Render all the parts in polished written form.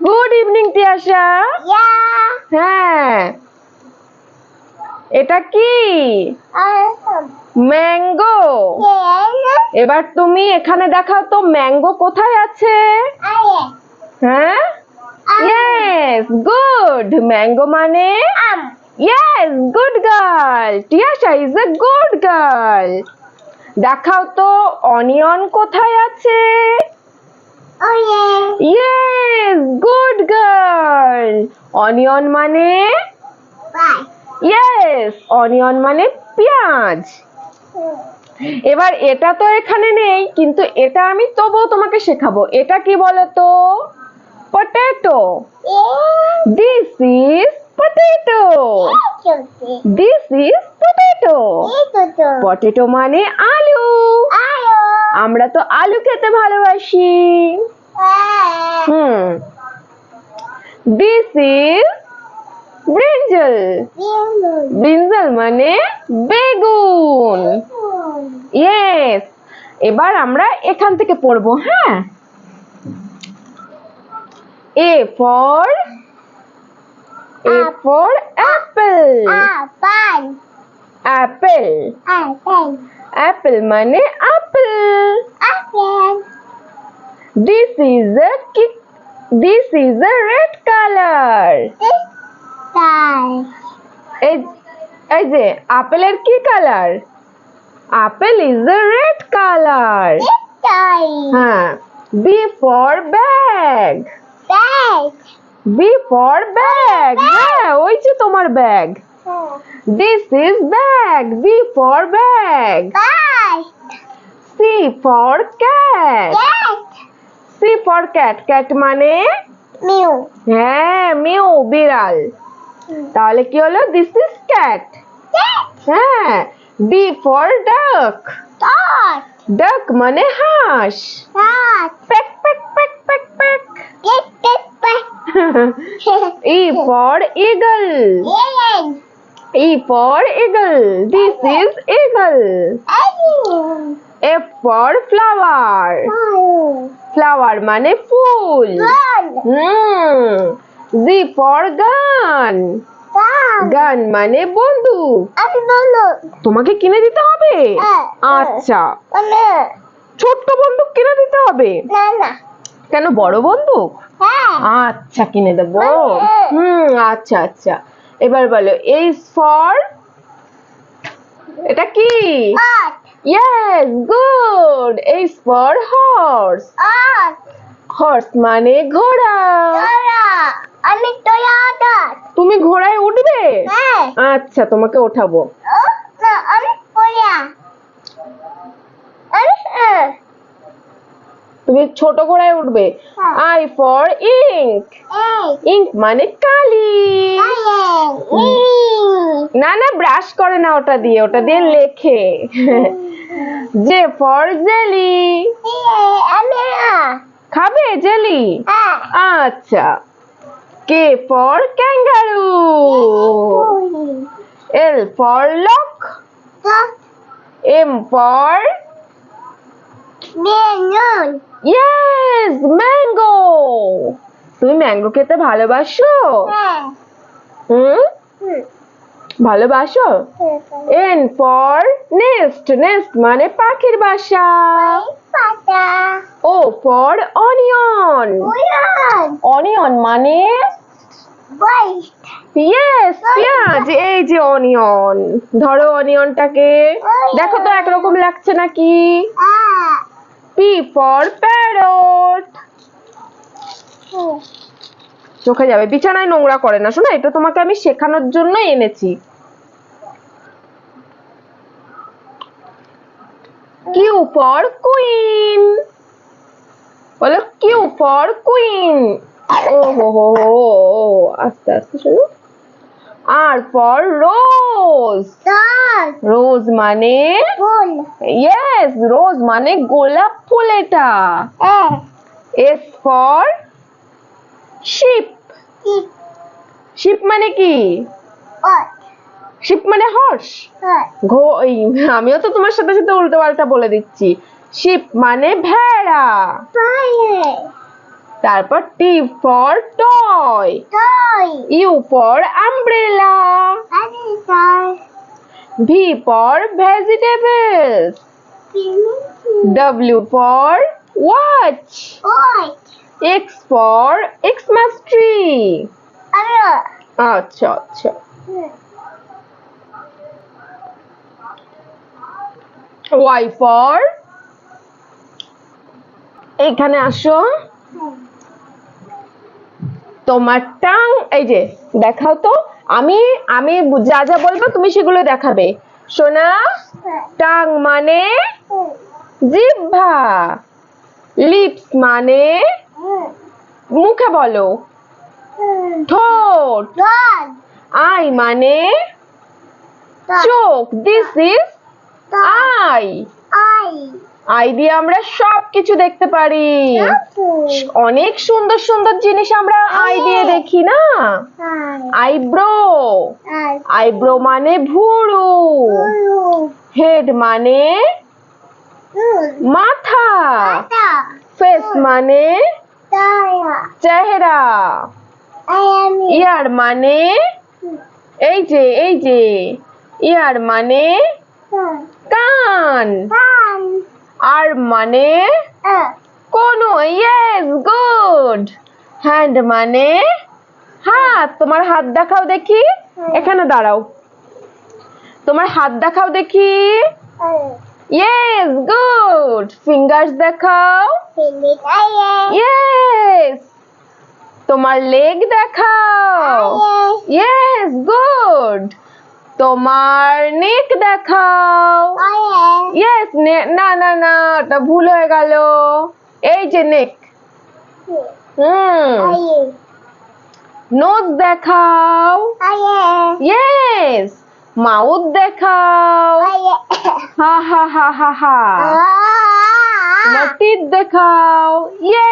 Good evening Tiyasha. হ্যাঁ, এটা কি? ম্যাঙ্গো। এবার তুমি এখানে দেখাও তো ম্যাঙ্গো কোথায় আছে। হ্যাঁ, ইয়েস, গুড। ম্যাঙ্গো মানে yes, good girl. Tiyasha is a good girl. দেখাও তো অনিয়ন কোথায় আছে। Yes, good girl. অনিয়ন মানে ইয়েস, অনিয়ন মানে পেঁয়াজ। এবার এটা তো এখানে নেই, কিন্তু এটা আমি তবুও তোমাকে শেখাবো। এটা কি বলো তো? Potato. This is potato. This is potato. Potato মানে আলু। আমরা তো আলু খেতে ভালোবাসি। This is brinjal. ব্রিঞ্জল মানে বেগুন। ইয়েস। এবার আমরা এখান থেকে পড়বো। হ্যাঁ, A for apple. Apple. Apple মানে apple. This is a red color. এই যে আপেলের কি colour? Apple is a red color. হ্যাঁ, B for bag. B for bag. হ্যাঁ, ওই যে তোমার bag. This is bag. B for bag. C for cat. C for cat. Cat মানে হ্যাঁ, মিউ, বিড়াল। তাহলে কি হলো? This is cat. হ্যাঁ। D for duck. Duck মানে হাঁস। Peck peck peck peck peck. E for eagle. E for eagle. This is eagle. F for flower. Flower মানে ফুল। G for gun. গান মানে বন্দুক। তোমাকে কিনে দিতে হবে? আচ্ছা, ছোট্ট বন্দুক কিনে দিতে হবে? কেন, বড় বন্দুক? আচ্ছা, কিনে দেবো। আচ্ছা আচ্ছা। এবার বলো, H for এটা কি? Yes, good. H for horse. Horse মানে ঘোড়া। তুমি ঘোড়ায় উঠবে? আচ্ছা, তোমাকে ওঠাবো। তুমি ছোট ঘোড়ায় উঠবে। I for ink. Ink মানে কালি। না না, ব্রাশ করে না ওটা দিয়ে লেখে। J for jelly. খাবে জেলি? আচ্ছা। K for kangaroo. L for lock. M for yes, mango. তুমি ম্যাঙ্গো খেতে ভালোবাসো? ভালোবাসো? N for nest. Nest মানে পাখির বাসা। O for onion. Onion মানে yes, পেঁয়াজ। এই যে অনিয়ন। ধরো অনিয়নটাকে, দেখো তো একরকম লাগছে নাকি? P for parrot. চোখে যাবে, বিছানায় নোংরা করে না। শোনো, এটা তোমাকে আমি শেখানোর জন্য এনেছি। Q for queen. বলো, Q for queen. ও হো, আস্তে আস্তে শোনো। R for rose. রোজ মানে ইয়েস, রোজ মানে গোলাপ ফুল এটা। S for sheep. sheep মানে কি? sheep মানে হর্স। আমিও তো তোমার সাথে সাথে উল্টো পাল্টা বলে দিচ্ছি। sheep মানে ভেড়া। তারপর T for toy, U for umbrella, V for vegetables, W for watch, X for Xmas tree. আচ্ছা আচ্ছা, ওয়াই ফর, এখানে আসো, তোমার টাং, এই যে দেখাও তো, আমি আমি যা যা বলবো তুমি সেগুলো দেখাবে। সোনা, টাং মানে জিহ্বা, লিপস মানে মুখে বলো, ঠোঁট, আই মানে চোখ, দিস ইজ আই, আই দিয়ে আমরা সবকিছু দেখতে পারি, অনেক সুন্দর সুন্দর জিনিস আমরা আই দিয়ে দেখি না। আইব্রো, আইব্রো মানে ভুরু, হেড মানে মাথা, ফেস মানে চেহারা, ইয়ার মানে এই যে ইয়ার মানে কান, আর মানে কোনো, ইয়েস গুড, হ্যান্ড মানে হাত, তোমার হাত দেখাও দেখি, এখানে দাঁড়াও, তোমার হাত দেখাও দেখি, ইয়েস গুড, ফিঙ্গার্স দেখাও, ইয়েস, তোমার লেগ দেখাও, ইয়েস গুড, তোমার নেক দেখাও, ইয়েস, না না না ওটা ভুল হয়ে গেল, এই যে নেক, নোজ দেখাও, ইয়েস, মাউথ দেখাও, হা হা হা হা হা, তোমার টিথ দেখাও, ইয়ে,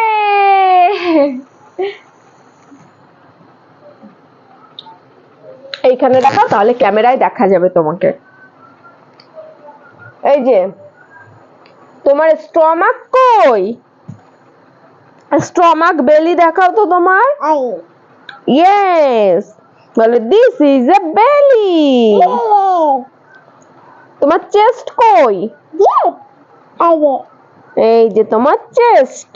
এইখানে দেখাও, তাহলে ক্যামেরায় দেখা যাবে তোমাকে। এই যে তোমার স্টমাক কই, স্টমাক বেলি দেখাও তো তোমার, ইয়েস, বলে দিস ইজ এ বেলি। তোমার চেস্ট কই, এই যে তোমার চেস্ট,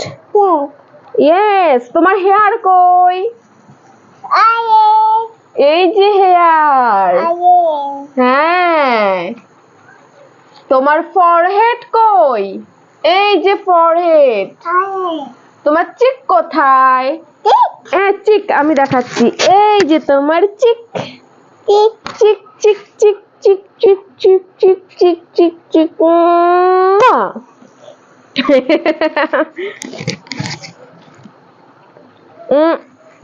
ইয়েস, তোমার হেয়ার কই, এই যে হেয়ার, হ্যাঁ, তোমার ফরহেড কই, এই যে ফরহেড, তোমার চিক কোথায়, চিক আমি দেখাচ্ছি, এই যে তোমার চিক, চিক চিক চিক চিক চিক চিক চিক চিক চিক চিক চিক,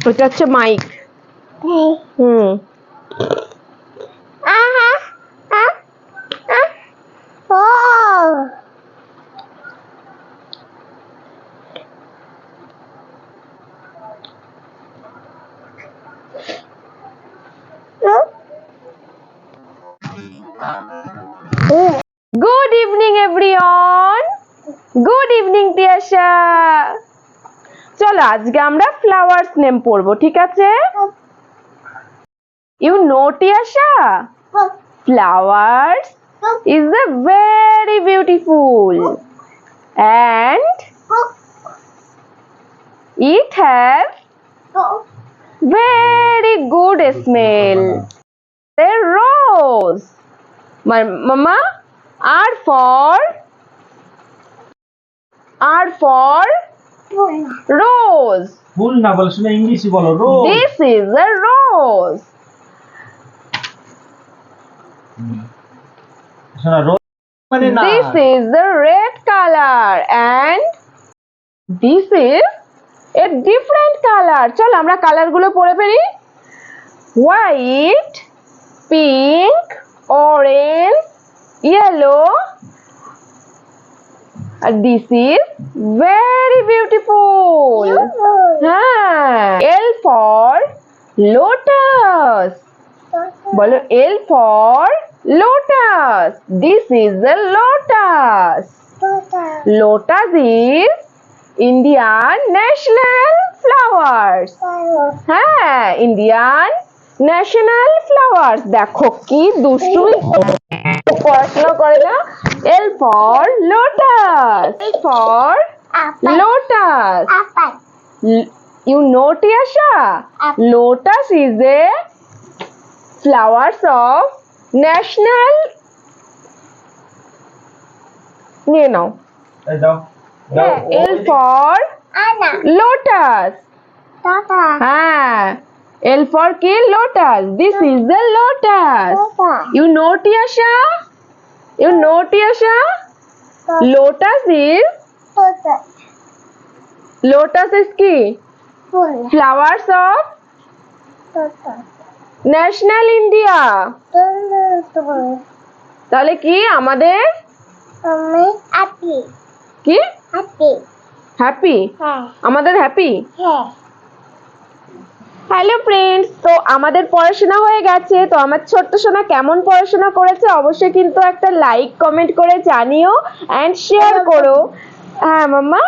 ওটা হচ্ছে mic. Good evening everyone. Good evening Tiyasha. চলো আজকে আমরা ফ্লাওয়ার্স নেম পড়বো, ঠিক আছে? You know Tiyasha, flowers is a very beautiful and it has very good smell. The rose, mama, R for rose. ফুল না বলে শুনে ইংলিশে বলো, রোজ। This is a rose. শোনা, রোজ মানে না। This is the red color and this is a different color. চল আমরা কালার গুলো পড়ে ফেলি। White, pink, orange, yellow. And this is very beautiful. L for lotus. বলো L for lotus. This is the lotus. Lotus is Indian national flowers. হ্যাঁ, Indian national flowers. দেখো কি দুষ্টুমি পড়াশোনা করে না। L for lotus, for lotus. You know, Tiyasha, lotus is a flowers of national. নিয়ে নাও। এই দাও দাও L for lotus. হ্যাঁ, L for কি? Lotus. This is the lotus. You know, Tiyasha? You know, Tiyasha? Lotus is কি? Flowers of national India. তাহলে কি আমাদের কি হ্যাপি? আমাদের হ্যাপি। হ্যালো ফ্রেন্ডস, তো আমাদের পড়াশোনা হয়ে গেছে। তো আমার ছোট্ট সোনা কেমন পড়াশোনা করেছে অবশ্যই কিন্তু একটা লাইক কমেন্ট করে জানিও এন্ড শেয়ার করো। হ্যাঁ মাম্মা,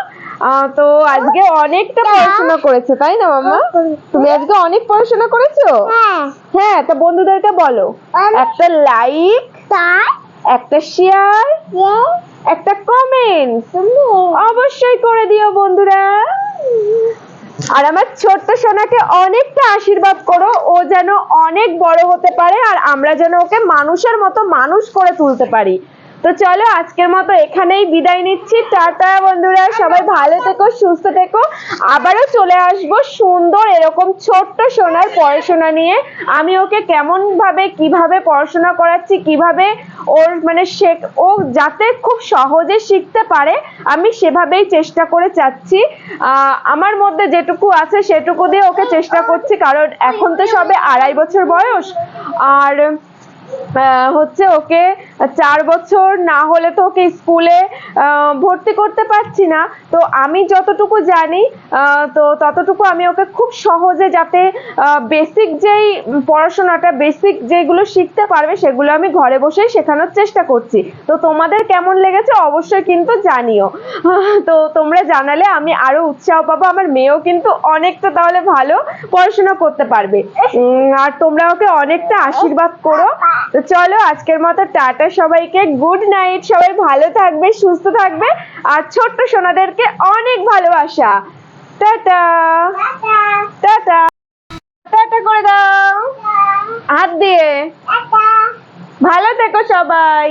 তো আজকে অনেকটা পড়াশোনা করেছে তাই না মাম্মা? তুমি আজকে অনেক পড়াশোনা করেছো? হ্যাঁ, তো বন্ধুদেরকে বলো একটা লাইক, একটা শেয়ার, একটা কমেন্ট অবশ্যই করে দিও বন্ধুরা। আর আমার ছোট্ট সোনাকে অনেকটা আশীর্বাদ করো, ও যেন অনেক বড় হতে পারে আর আমরা যেন ওকে মানুষের মতো মানুষ করে তুলতে পারি। তো চলো আজকের মতো এখানেই বিদায় নিচ্ছি। টাটা বন্ধুরা, সবাই ভালো থেকো, সুস্থ থেকো। আবারও চলে আসবো সুন্দর এরকম ছোট্ট সোনার পড়াশোনা নিয়ে। আমি ওকে কেমন ভাবে কিভাবে পড়াশোনা করাচ্ছি, কিভাবে ওর মানে ও যাতে খুব সহজে শিখতে পারে আমি সেভাবেই চেষ্টা করে যাচ্ছি। আমার মধ্যে যেটুকু আছে সেটুকু দিয়ে ওকে চেষ্টা করছি, কারণ এখন তো সবে 2.5 বছর বয়স। আর হচ্ছে ওকে 4 বছর না হলে তো ওকে স্কুলে ভর্তি করতে পারছি না। তো আমি যতটুকু জানি তো ততটুকু আমি ওকে খুব সহজে যাতে বেসিক যেই পড়াশোনাটা, বেসিক যেগুলো শিখতে পারবে সেগুলো আমি ঘরে বসেই শেখানোর চেষ্টা করছি। তো তোমাদের কেমন লেগেছে অবশ্যই কিন্তু জানিও। তো তোমরা জানালে আমি আরো উৎসাহ পাবো। আমার মেয়েও কিন্তু অনেকটা তাহলে ভালো পড়াশোনা করতে পারবে। আর তোমরা ওকে অনেকটা আশীর্বাদ করো। তো চলো আজকের মতো টাটা সবাইকে, গুড নাইট। সবাই ভালো থাকবে, সুস্থ থাকবে আর ছোট্ট সোনাদেরকে অনেক ভালোবাসা। টাটা টাটা টাটা করে দাও হাত দিয়ে। ভালো থেকো সবাই।